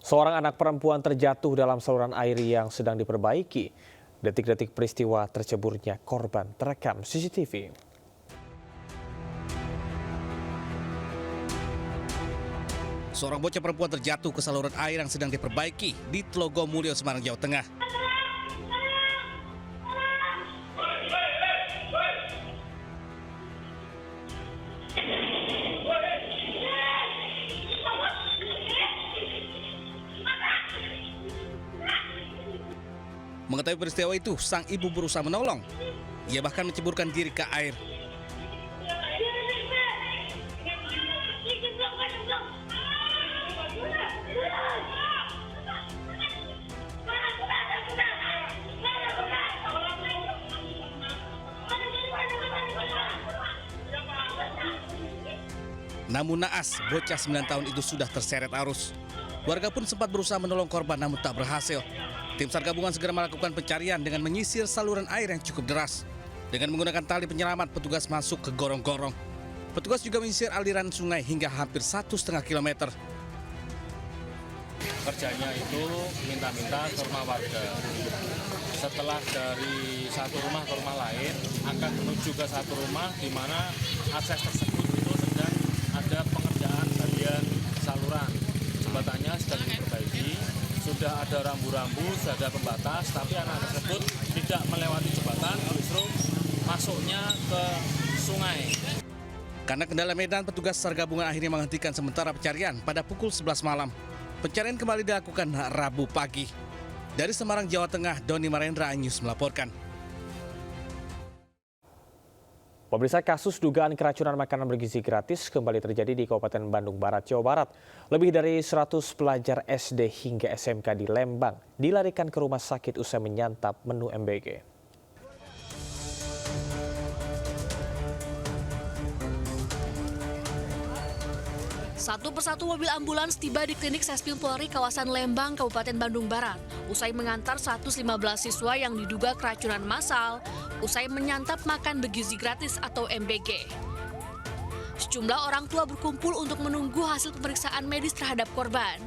Seorang anak perempuan terjatuh dalam saluran air yang sedang diperbaiki. Detik-detik peristiwa terceburnya korban terekam CCTV. Seorang bocah perempuan terjatuh ke saluran air yang sedang diperbaiki di Tlogomulyo, Semarang, Jawa Tengah. Mengetahui peristiwa itu, sang ibu berusaha menolong. Ia bahkan menceburkan diri ke air. Namun naas, bocah 9 tahun itu sudah terseret arus. Warga pun sempat berusaha menolong korban namun tak berhasil. Tim SAR gabungan segera melakukan pencarian dengan menyisir saluran air yang cukup deras. Dengan menggunakan tali penyelamat, petugas masuk ke gorong-gorong. Petugas juga menyisir aliran sungai hingga hampir 1,5 kilometer. Kerjanya itu minta-minta ke rumah warga. Setelah dari satu rumah ke rumah lain, akan menuju ke satu rumah di mana akses tersebut itu sedang ada pengerjaan bagian saluran. Jembatannya sedang diperbaiki, sudah ada rambu-rambu, sudah ada pembatas, tapi anak tersebut tidak melewati jembatan, justru masuknya ke sungai. Karena kendala medan, petugas SAR gabungan akhirnya menghentikan sementara pencarian pada pukul 11 malam. Pencarian kembali dilakukan Rabu pagi. Dari Semarang, Jawa Tengah, Doni Marendra, iNews melaporkan. Pemirsa, kasus dugaan keracunan makanan bergizi gratis kembali terjadi di Kabupaten Bandung Barat, Jawa Barat. Lebih dari 100 pelajar SD hingga SMK di Lembang dilarikan ke rumah sakit usai menyantap menu MBG. Satu persatu mobil ambulans tiba di klinik Sespil Polri kawasan Lembang, Kabupaten Bandung Barat. Usai mengantar 115 siswa yang diduga keracunan massal, usai menyantap makan bergizi gratis atau MBG. Sejumlah orang tua berkumpul untuk menunggu hasil pemeriksaan medis terhadap korban.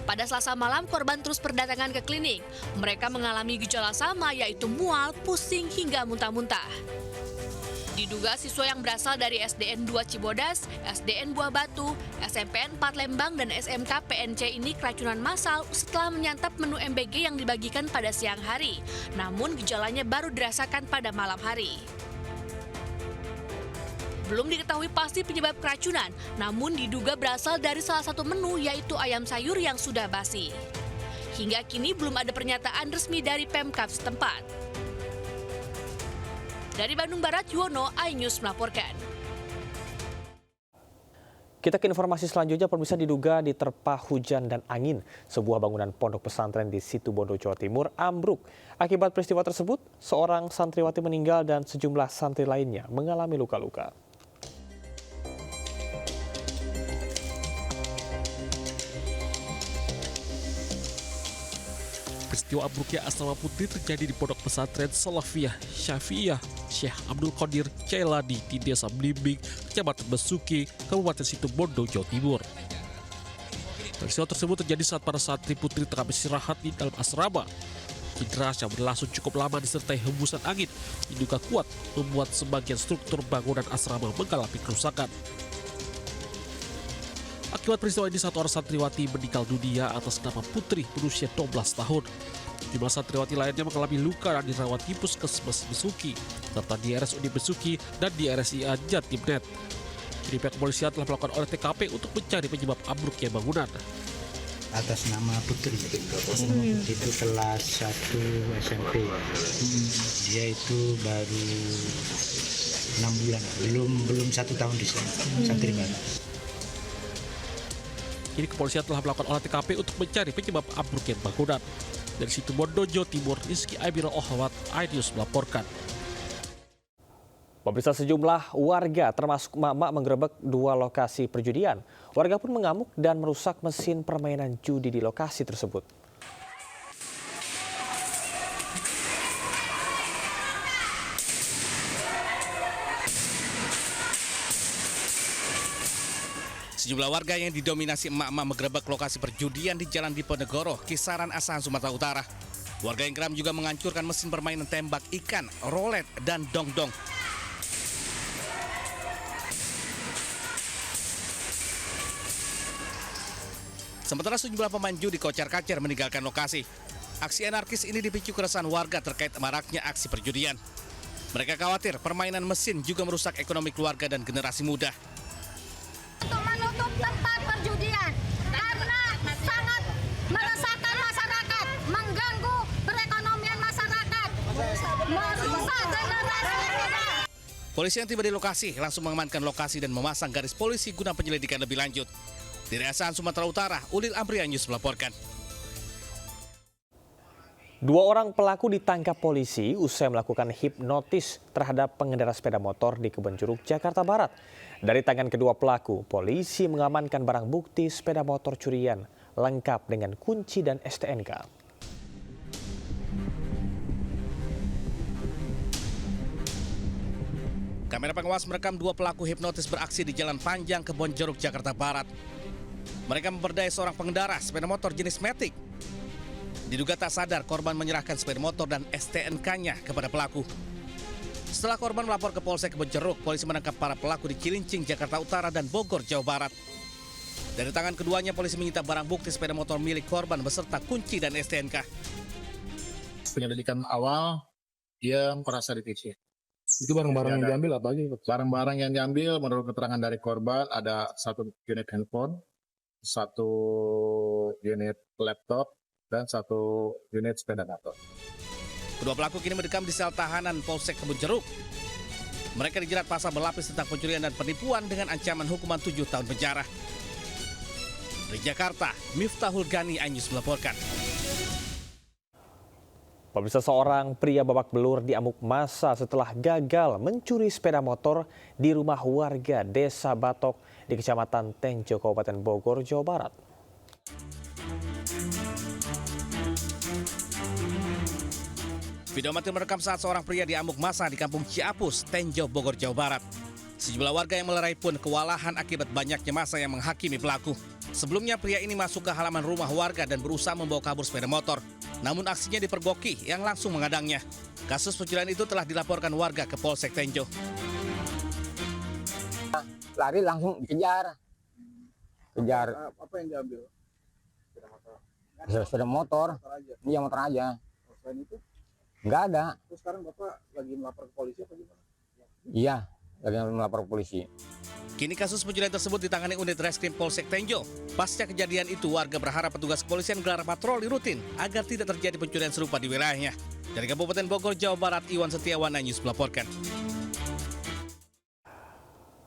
Pada Selasa malam, korban terus berdatangan ke klinik. Mereka mengalami gejala sama, yaitu mual, pusing, hingga muntah-muntah. Diduga siswa yang berasal dari SDN 2 Cibodas, SDN Buah Batu, SMPN 4 Lembang, dan SMK PNC ini keracunan massal setelah menyantap menu MBG yang dibagikan pada siang hari. Namun gejalanya baru dirasakan pada malam hari. Belum diketahui pasti penyebab keracunan, namun diduga berasal dari salah satu menu, yaitu ayam sayur yang sudah basi. Hingga kini belum ada pernyataan resmi dari Pemkab setempat. Dari Bandung Barat, Yuwono, iNews melaporkan. Kita ke informasi selanjutnya. Pemirsa, diduga diterpa hujan dan angin, sebuah bangunan pondok pesantren di Situbondo, Jawa Timur ambruk. Akibat peristiwa tersebut, seorang santriwati meninggal dan sejumlah santri lainnya mengalami luka-luka. Peristiwa ambruknya asrama putri terjadi di pondok pesantren Salafiyah Syafi'iyah Syekh Abdul Qadir Jailani di Desa Blimbing, Kecamatan Besuki, Kabupaten Situbondo, Jawa Timur. Peristiwa tersebut terjadi saat para santri putri tengah beristirahat di dalam asrama. Hujan deras yang berlangsung cukup lama disertai hembusan angin diduga kuat membuat sebagian struktur bangunan asrama mengalami kerusakan. Akibat peristiwa ini, satu orang santriwati meninggal dunia atas nama Putri berusia 12 tahun. Jumlah santriwati lainnya mengalami luka dan dirawat di Puskesmas Besuki, serta di RSUD Besuki dan di RSIA Jatimnet. Kini pihak kepolisian telah melakukan olah TKP untuk mencari penyebab ambruknya bangunan. Atas nama Putri, itu kelas 1 SMP. Dia itu baru 6 bulan, belum 1 tahun di sana, santri baru. Kini kepolisian telah melakukan olah TKP untuk mencari penyebab ambruknya bangunan. Dari Situbondo, Jawa Timur, Rizky Aibiro Ohawat, iNews melaporkan. Pemirsa, sejumlah warga termasuk emak-emak menggerebek 2 lokasi perjudian. Warga pun mengamuk dan merusak mesin permainan judi di lokasi tersebut. Sejumlah warga yang didominasi emak-emak mengerebek lokasi perjudian di Jalan Diponegoro, Kisaran Asahan, Sumatera Utara. Warga yang geram juga menghancurkan mesin permainan tembak ikan, rolet, dan dongdong. Sementara sejumlah pemain judi kocar-kacir meninggalkan lokasi. Aksi anarkis ini dipicu keresahan warga terkait maraknya aksi perjudian. Mereka khawatir permainan mesin juga merusak ekonomi keluarga dan generasi muda. Untuk menutup tempat perjudian karena sangat meresahkan masyarakat, mengganggu perekonomian masyarakat, merusak generasi muda. Polisi yang tiba di lokasi langsung mengamankan lokasi dan memasang garis polisi guna penyelidikan lebih lanjut. Dari Asahan, Sumatera Utara, Ulil Amrian News melaporkan. 2 orang pelaku ditangkap polisi usai melakukan hipnotis terhadap pengendara sepeda motor di Kebonjeruk, Jakarta Barat. Dari tangan kedua pelaku, polisi mengamankan barang bukti sepeda motor curian lengkap dengan kunci dan STNK. Kamera pengawas merekam 2 pelaku hipnotis beraksi di Jalan Panjang Kebonjeruk, Jakarta Barat. Mereka memperdaya seorang pengendara sepeda motor jenis Matic. Diduga tak sadar, korban menyerahkan sepeda motor dan STNK-nya kepada pelaku. Setelah korban melapor ke Polsek Kebonjeruk, polisi menangkap para pelaku di Cilincing, Jakarta Utara dan Bogor, Jawa Barat. Dari tangan keduanya, polisi menyita barang bukti sepeda motor milik korban beserta kunci dan STNK. Penyelidikan awal, dia merasa ditipu. Itu barang-barang yang diambil apa aja? Barang-barang yang diambil menurut keterangan dari korban ada 1 unit handphone, 1 unit laptop, dan 1 unit sepeda motor. Kedua pelaku kini mendekam di sel tahanan Polsek Kebonjeruk. Mereka dijerat pasal berlapis tentang pencurian dan penipuan dengan ancaman hukuman 7 tahun penjara. Dari Jakarta, Miftahul Gani, iNews melaporkan. Pemirsa, seorang pria babak belur diamuk massa setelah gagal mencuri sepeda motor di rumah warga Desa Batok di Kecamatan Tenjo, Kabupaten Bogor, Jawa Barat. Video amatir merekam saat seorang pria diamuk massa di Kampung Ciapus, Tenjo, Bogor, Jawa Barat. Sejumlah warga yang melerai pun kewalahan akibat banyaknya massa yang menghakimi pelaku. Sebelumnya pria ini masuk ke halaman rumah warga dan berusaha membawa kabur sepeda motor. Namun aksinya dipergoki yang langsung mengadangnya. Kasus pencurian itu telah dilaporkan warga ke Polsek Tenjo. Lari langsung dikejar. Apa yang diambil? Sepeda motor. Iya, motor aja. Selain itu? Nggak ada. Terus sekarang Bapak lagi melapor ke polisi apa gimana? Iya, lagi melapor ke polisi. Kini kasus pencurian tersebut ditangani unit Reskrim Polsek Tenjo. Pasca kejadian itu, warga berharap petugas kepolisian gelar patroli rutin agar tidak terjadi pencurian serupa di wilayahnya. Dari Kabupaten Bogor, Jawa Barat, Iwan Setiawan, iNews melaporkan.